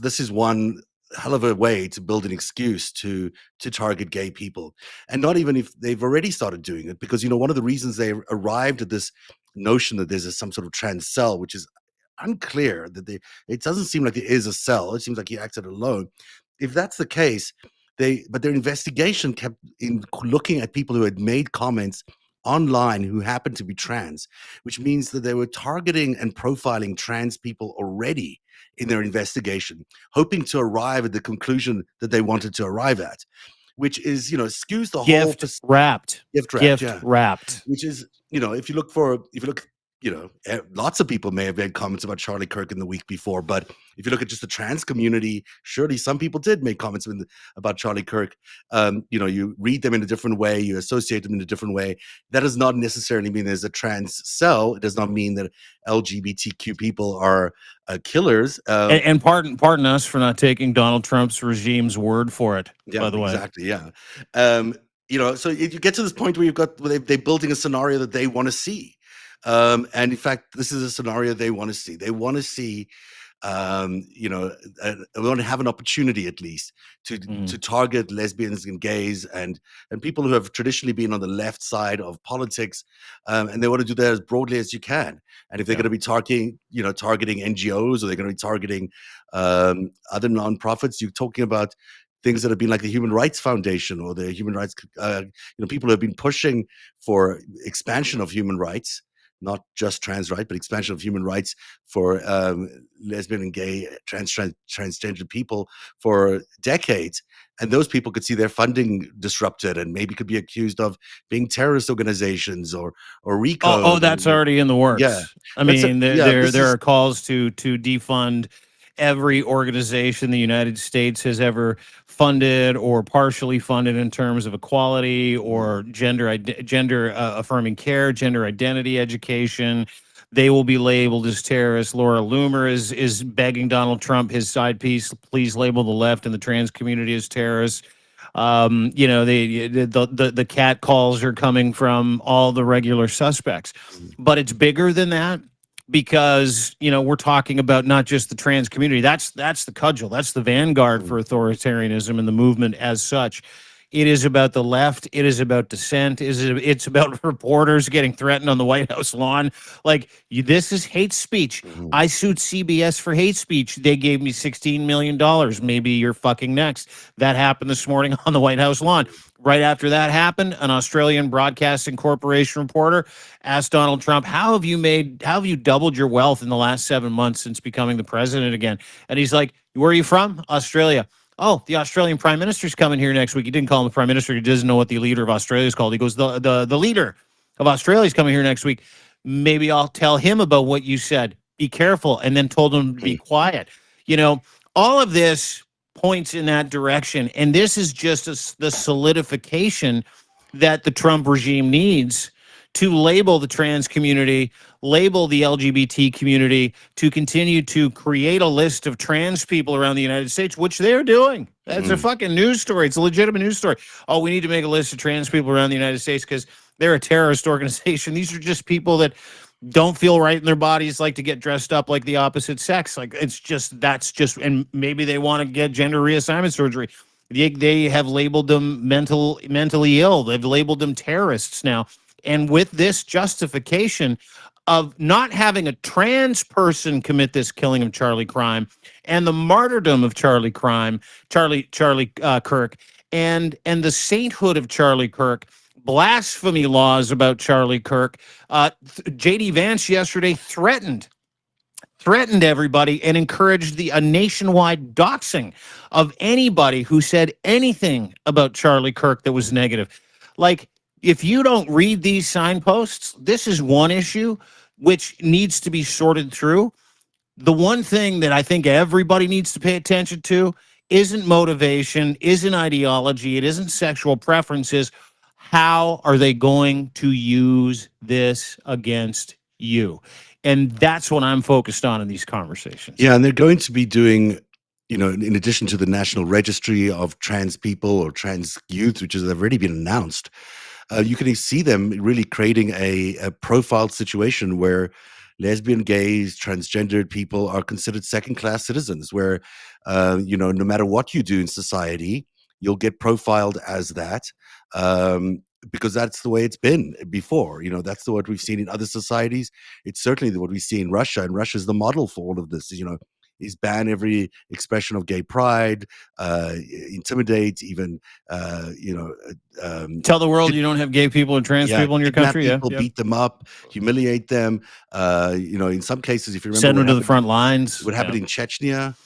this is one hell of a way to build an excuse to target gay people, and not even if they've already started doing it, because one of the reasons they arrived at this notion that there's some sort of trans cell, which is unclear, it doesn't seem like there is a cell. It seems like he acted alone. If that's the case, but their investigation kept in looking at people who had made comments online who happened to be trans, which means that they were targeting and profiling trans people already in their investigation, hoping to arrive at the conclusion that they wanted to arrive at, which is, skews the whole Gift wrapped. gift wrapped, Wrapped. which is, if you look, lots of people may have made comments about Charlie Kirk in the week before, but if you look at just the trans community, surely some people did make comments about Charlie Kirk. You read them in a different way, you associate them in a different way. That does not necessarily mean there's a trans cell. It does not mean that LGBTQ people are killers. And pardon us for not taking Donald Trump's regime's word for it. Yeah, by the way, exactly. Yeah. So you get to this point where they're building a scenario that they want to see. And in fact, this is a scenario they want to see. They want to see, they want to have an opportunity at least to target lesbians and gays and people who have traditionally been on the left side of politics, and they want to do that as broadly as you can. And if they're going to be targeting NGOs, or they're going to be targeting other nonprofits, you're talking about things that have been like the Human Rights Foundation or the human rights, people who have been pushing for expansion of human rights, not just trans rights, but expansion of human rights for lesbian and gay, transgender people for decades. And those people could see their funding disrupted and maybe could be accused of being terrorist organizations or RICO. Oh, that's already in the works. Yeah. I mean, there are calls to defund every organization the United States has ever funded or partially funded in terms of equality or gender affirming care, gender identity education. They will be labeled as terrorists. Laura Loomer is begging Donald Trump, his side piece, please label the left and the trans community as terrorists. The cat calls are coming from all the regular suspects, but it's bigger than that, because we're talking about not just the trans community. That's the cudgel. That's the vanguard for authoritarianism and the movement as such. It is about the left. It is about dissent. It's about reporters getting threatened on the White House lawn. This is hate speech. I sued CBS for hate speech. They gave me $16 million. Maybe you're fucking next. That happened this morning on the White House lawn. Right after that happened, an Australian Broadcasting Corporation reporter asked Donald Trump, how have you doubled your wealth in the last 7 months since becoming the president again? And he's like, where are you from? Australia. Oh, the Australian Prime Minister's coming here next week. He didn't call him the Prime Minister. He doesn't know what the leader of Australia is called. He goes, the leader of Australia is coming here next week. Maybe I'll tell him about what you said. Be careful. And then told him to be quiet. All of this points in that direction. And this is just the solidification that the Trump regime needs to label the trans community, label the LGBT community, to continue to create a list of trans people around the United States, which they're doing. That's a fucking news story. It's a legitimate news story. Oh, we need to make a list of trans people around the United States because they're a terrorist organization. These are just people that don't feel right in their bodies, like to get dressed up like the opposite sex. And maybe they want to get gender reassignment surgery. They have labeled them mentally ill. They've labeled them terrorists now. And with this justification of not having a trans person commit this killing of Charlie crime and the martyrdom of Charlie Kirk, and the sainthood of Charlie Kirk, blasphemy laws about Charlie Kirk, J.D. Vance yesterday threatened threatened everybody and encouraged a nationwide doxing of anybody who said anything about Charlie Kirk that was negative. Like, if you don't read these signposts, this is one issue which needs to be sorted through. The one thing that I think everybody needs to pay attention to isn't motivation, isn't ideology, it isn't sexual preferences. How are they going to use this against you? And that's what I'm focused on in these conversations. Yeah, and they're going to be doing, in addition to the National Registry of Trans People or Trans Youth, which has already been announced, you can see them really creating a profiled situation where lesbian, gays, transgendered people are considered second-class citizens, where, no matter what you do in society, you'll get profiled as that, because that's the way it's been before. That's what we've seen in other societies. It's certainly what we see in Russia, and Russia is the model for all of this. Is ban every expression of gay pride, intimidate, even, Tell the world you don't have gay people and trans people in your kidnap country. people, beat them up, humiliate them. In some cases, if you remember Send them to the front lines. what happened in Chechnya,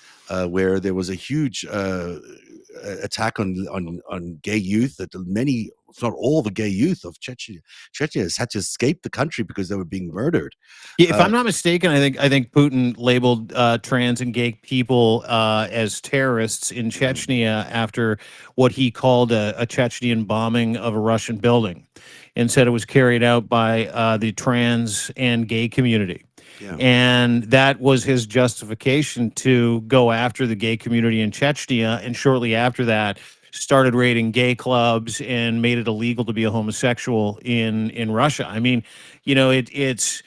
where there was a huge attack on gay youth, that many, if not all, the gay youth of Chechnya had to escape the country because they were being murdered. Yeah, if I'm not mistaken, I think Putin labeled trans and gay people as terrorists in Chechnya after what he called a Chechnyan bombing of a Russian building, and said it was carried out by the trans and gay community. Yeah. And that was his justification to go after the gay community in Chechnya. And shortly after that, started raiding gay clubs and made it illegal to be a homosexual in Russia. I mean, it's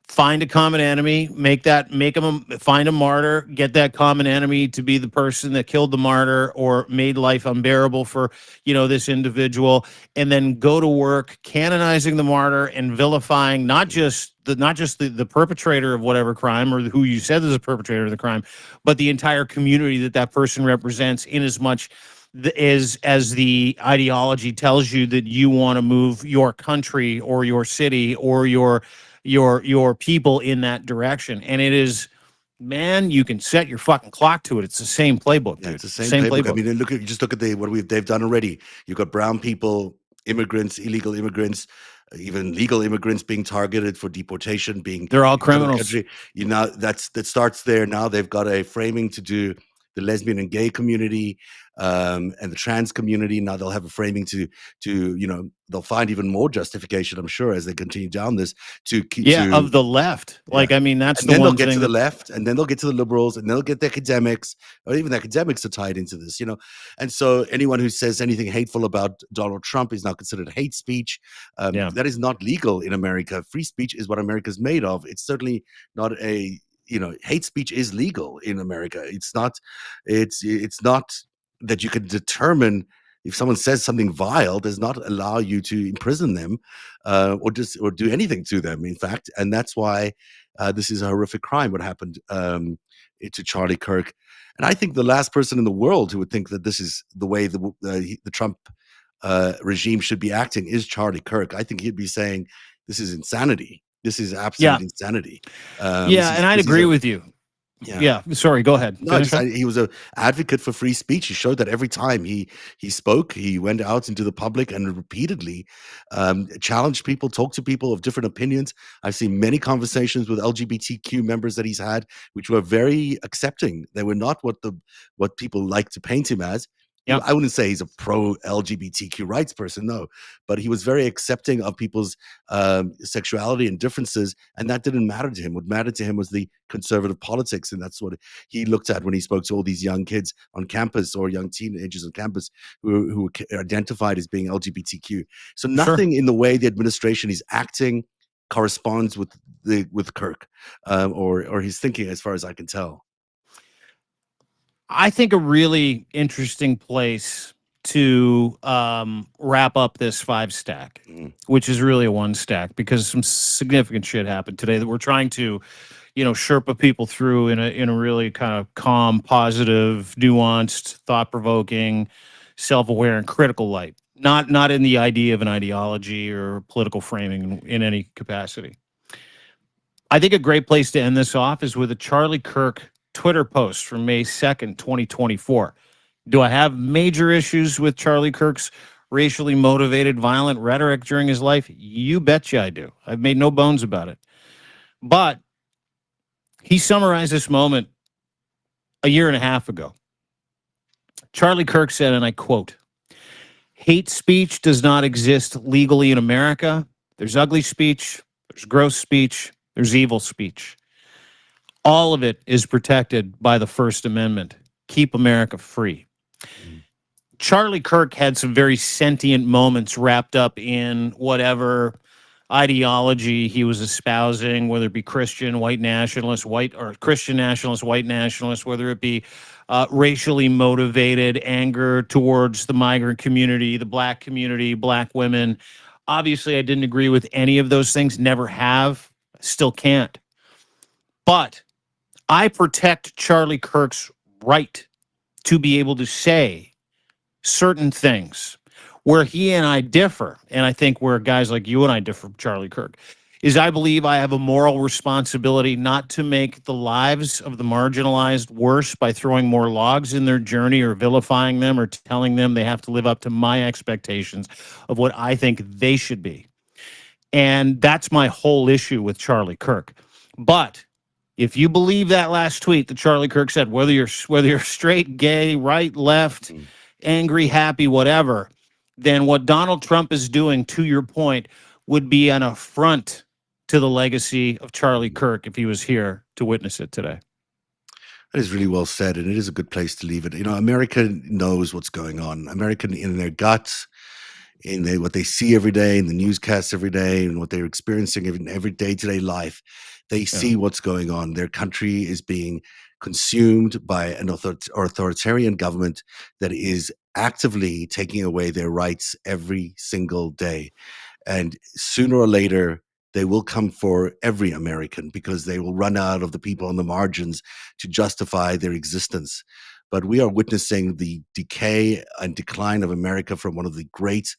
find a common enemy, find a martyr, get that common enemy to be the person that killed the martyr or made life unbearable for, this individual, and then go to work canonizing the martyr and vilifying not just the perpetrator of whatever crime or who you said is a perpetrator of the crime, but the entire community that person represents, in as much as the ideology tells you that you want to move your country or your city or your people in that direction. And it is, man, you can set your fucking clock to it. It's the same playbook, dude. Yeah, it's the same playbook. I mean, just look at they've done already. You've got brown people, immigrants, illegal immigrants, even legal immigrants being targeted for deportation, they're all criminals. That starts there. Now they've got a framing to do the lesbian and gay community, and the trans community. Now they'll have a framing to they'll find even more justification, I'm sure, as they continue down this of the left. Like, I mean, that's and the then one they'll get thing to the left, and then they'll get to the liberals, and they'll get the academics, or even the academics are tied into this, And so anyone who says anything hateful about Donald Trump is now considered hate speech. That is not legal in America. Free speech is what America's made of. It's certainly not hate speech is legal in America. It's not that you can determine if someone says something vile, does not allow you to imprison them, or do anything to them, in fact. And that's why this is a horrific crime, what happened to Charlie Kirk. And I think the last person in the world who would think that this is the way the Trump regime should be acting is Charlie Kirk. I think he'd be saying, this is insanity. This is absolute insanity. And I'd agree with you. Yeah. Sorry, go ahead. No, he was an advocate for free speech. He showed that every time he spoke, he went out into the public and repeatedly challenged people, talked to people of different opinions. I've seen many conversations with LGBTQ members that he's had, which were very accepting. They were not what people like to paint him as. Yep. I wouldn't say he's a pro-LGBTQ rights person, no, but he was very accepting of people's sexuality and differences, and that didn't matter to him. What mattered to him was the conservative politics, and that's what he looked at when he spoke to all these young kids on campus or young teenagers on campus who were identified as being LGBTQ. So nothing in the way the administration is acting corresponds with Kirk or his thinking, as far as I can tell. I think a really interesting place to wrap up this FiveStack, which is really a one stack, because some significant shit happened today that we're trying to, Sherpa people through in a really kind of calm, positive, nuanced, thought-provoking, self-aware, and critical light. Not in the idea of an ideology or political framing in any capacity. I think a great place to end this off is with a Charlie Kirk Twitter post from May 2nd, 2024. Do I have major issues with Charlie Kirk's racially motivated, violent rhetoric during his life? You betcha I do. I've made no bones about it. But he summarized this moment a year and a half ago. Charlie Kirk said, and I quote, "Hate speech does not exist legally in America. There's ugly speech, there's gross speech, there's evil speech. All of it is protected by the First Amendment. Keep America free." Mm. Charlie Kirk had some very sentient moments wrapped up in whatever ideology he was espousing, whether it be Christian, white nationalist, white or Christian nationalist, white nationalist, whether it be racially motivated anger towards the migrant community, the black community, black women. Obviously, I didn't agree with any of those things, never have, still can't. But I protect Charlie Kirk's right to be able to say certain things. Where he and I differ, and I think where guys like you and I differ from Charlie Kirk, is I believe I have a moral responsibility not to make the lives of the marginalized worse by throwing more logs in their journey or vilifying them or telling them they have to live up to my expectations of what I think they should be. And that's my whole issue with Charlie Kirk. But if you believe that last tweet that Charlie Kirk said, whether you're straight, gay, right, left, angry, happy, whatever, then what Donald Trump is doing, to your point, would be an affront to the legacy of Charlie Kirk if he was here to witness it today. That is really well said, and it is a good place to leave it. America knows what's going on. America, in their guts, what they see every day, in the newscasts every day, and what they're experiencing in every day-to-day life, they see what's going on. Their country is being consumed by an authoritarian government that is actively taking away their rights every single day. And sooner or later, they will come for every American because they will run out of the people on the margins to justify their existence. But we are witnessing the decay and decline of America from one of the great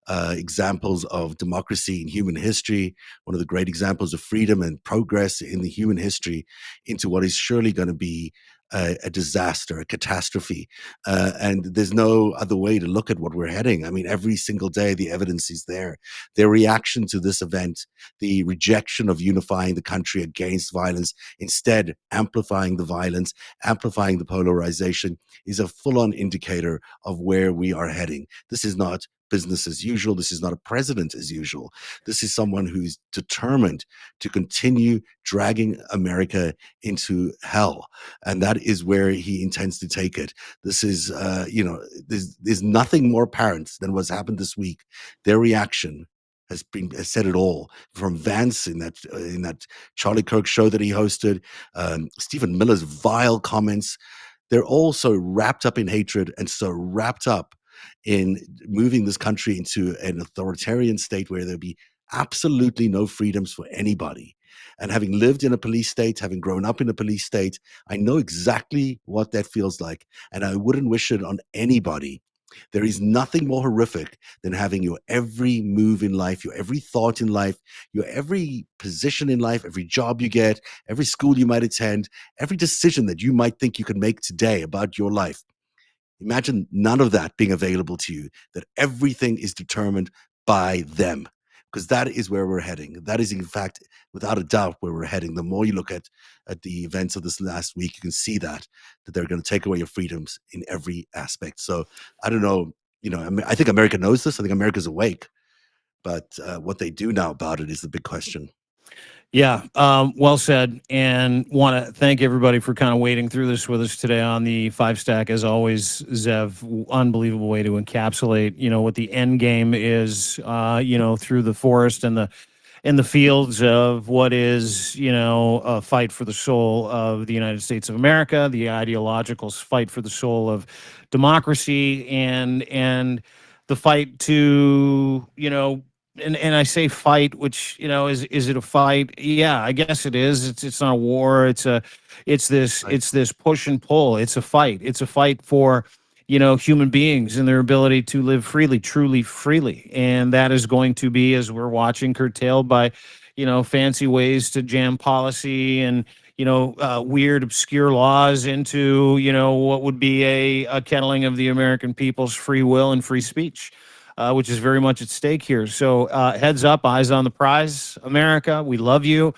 examples of democracy in human history, one of the great examples of freedom and progress in the human history, into what is surely going to be a disaster, a catastrophe. And there's no other way to look at what we're heading. I mean, every single day, the evidence is there. Their reaction to this event, the rejection of unifying the country against violence, instead amplifying the violence, amplifying the polarization, is a full-on indicator of where we are heading. This is not business as usual. This is not a president as usual. This is someone who's determined to continue dragging America into hell. And that is where he intends to take it. This is, there's nothing more apparent than what's happened this week. Their reaction has said it all. From Vance in that Charlie Kirk show that he hosted, Stephen Miller's vile comments. They're all so wrapped up in hatred and so wrapped up in moving this country into an authoritarian state where there'll be absolutely no freedoms for anybody. And having lived in a police state, having grown up in a police state, I know exactly what that feels like, and I wouldn't wish it on anybody. There is nothing more horrific than having your every move in life, your every thought in life, your every position in life, every job you get, every school you might attend, every decision that you might think you can make today about your life. Imagine none of that being available to you, that everything is determined by them, because that is where we're heading. That is, in fact, without a doubt, where we're heading. The more you look at the events of this last week, you can see that they're going to take away your freedoms in every aspect. So I don't know, I think America knows this. I think America's awake, but what they do now about it is the big question. Yeah, well said, and want to thank everybody for kind of wading through this with us today on the FiveStack. As always, Zev, unbelievable way to encapsulate, what the end game is, through the forest and the fields of what is, a fight for the soul of the United States of America, the ideological fight for the soul of democracy, and the fight to, and I say fight, which is it a fight? Yeah, I guess it is. It's not a war. It's this push and pull. It's a fight. It's a fight for human beings and their ability to live freely, truly freely. And that is going to be, as we're watching, curtailed by, fancy ways to jam policy and, weird, obscure laws into, what would be a kettling of the American people's free will and free speech. Which is very much at stake here. So heads up, eyes on the prize, America. We love you.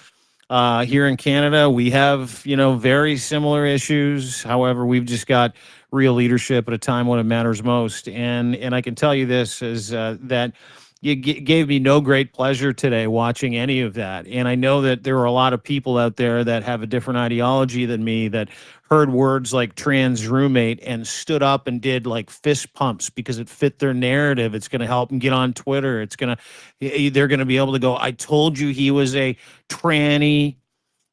Here in Canada, we have, very similar issues. However, we've just got real leadership at a time when it matters most. And I can tell you this is that you gave me no great pleasure today watching any of that. And I know that there are a lot of people out there that have a different ideology than me that heard words like trans roommate and stood up and did like fist pumps because it fit their narrative. It's going to help them get on Twitter. They're going to be able to go, I told you he was a tranny.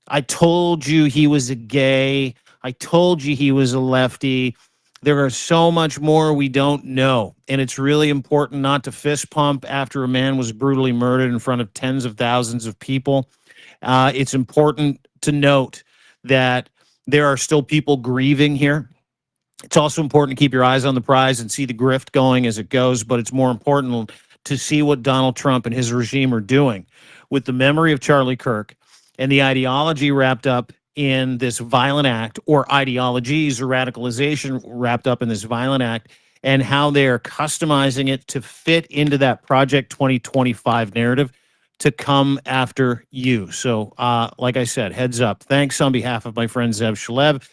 I told you he was a gay. I told you he was a lefty. There are so much more we don't know. And it's really important not to fist pump after a man was brutally murdered in front of tens of thousands of people. It's important to note that there are still people grieving here. It's also important to keep your eyes on the prize and see the grift going as it goes. But it's more important to see what Donald Trump and his regime are doing with the memory of Charlie Kirk and the ideology wrapped up in this violent act, or ideologies or radicalization wrapped up in this violent act, and how they are customizing it to fit into that Project 2025 narrative to come after you. So, like I said, heads up. Thanks on behalf of my friend Zev Shalev,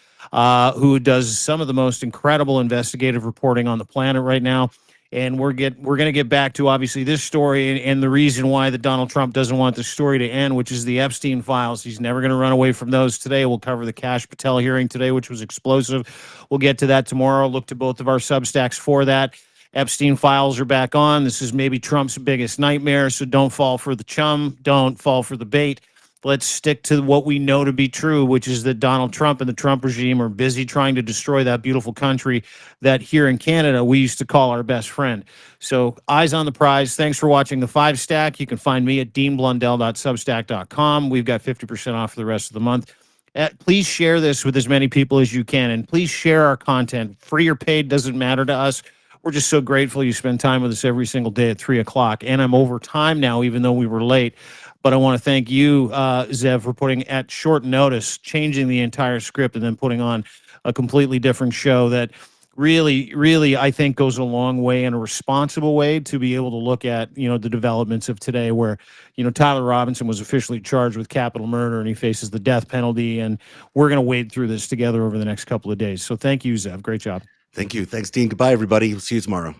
who does some of the most incredible investigative reporting on the planet right now. And we're going to get back to obviously this story and the reason why that Donald Trump doesn't want the story to end, which is the Epstein files. He's never going to run away from those today. We'll cover the Kash Patel hearing today, which was explosive. We'll get to that tomorrow. Look to both of our Substacks for that. Epstein files are back on. This is maybe Trump's biggest nightmare, so don't fall for the chum. Don't fall for the bait. Let's stick to what we know to be true, which is that Donald Trump and the Trump regime are busy trying to destroy that beautiful country that here in Canada we used to call our best friend. So eyes on the prize. Thanks for watching the FiveStack. You can find me at deanblundell.substack.com. We've got 50% off for the rest of the month. Please share this with as many people as you can, and please share our content. Free or paid doesn't matter to us. We're just so grateful you spend time with us every single day at 3 o'clock. And I'm over time now, even though we were late. But I want to thank you, Zev, for putting at short notice, changing the entire script and then putting on a completely different show that really, really, I think goes a long way in a responsible way to be able to look at, the developments of today where, Tyler Robinson was officially charged with capital murder and he faces the death penalty. And we're going to wade through this together over the next couple of days. So thank you, Zev. Great job. Thank you. Thanks, Dean. Goodbye, everybody. We'll see you tomorrow.